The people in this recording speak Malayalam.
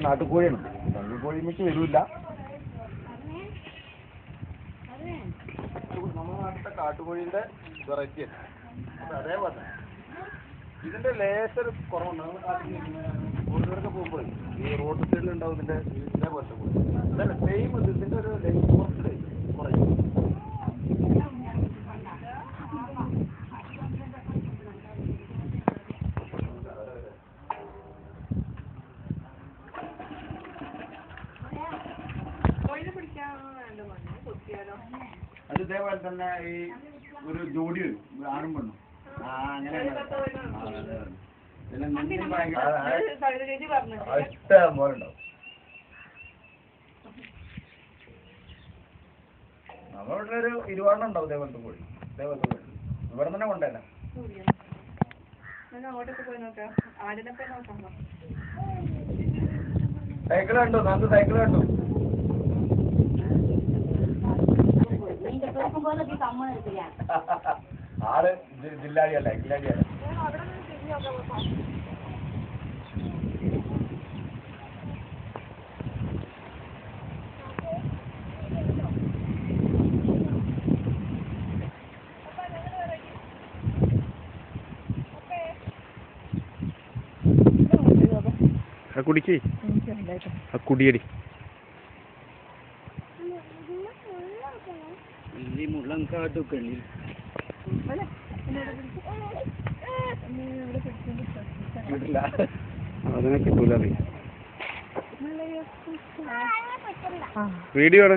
നാട്ടുകോഴിയാണ്. നാട്ടുകോഴി മിക്ക വരില്ല. നമ്മുടെ നാട്ടിലെ കാട്ടുകോഴിന്റെ വെറൈറ്റി അതേപോലെ ഇതിന്റെ ലേശർ കുറവുണ്ടാവും. കൂടുതലൊക്കെ പോകുമ്പോൾ ഈ റോഡ് സൈഡിൽ ഉണ്ടാവും ഇതിന്റെ ഇതേപോലത്തെ കോഴി. അതല്ല സെയിം ഇതിന്റെ ഒരു കുറച്ച് കുറയും. അത് ഇതേപോലെ തന്നെ ഈ ഒരു ജോഡി വരും, ആണും പെണ്ണും. ഇഷ്ടം പോലെ ഉണ്ടാവും. നമ്മളിവിടെ ഒരു 20 ഉണ്ടാവും ഇതേപോലത്തെ കോഴി. ഇതേപോലത്തെ കോഴി ഇവിടെ തന്നെ കൊണ്ടല്ല. സൈക്കിൾ കണ്ടു, നമുക്ക് സൈക്കിൾ കണ്ടു. ആള് ജില്ലാടിയല്ല, കില്ലാടിയല്ല. കുടിക്കേ കുടിയടി മുള്ളം കാട്ടുകണ്ണി അതിനെ കിട്ടൂല. വീഡിയോ ആണ്.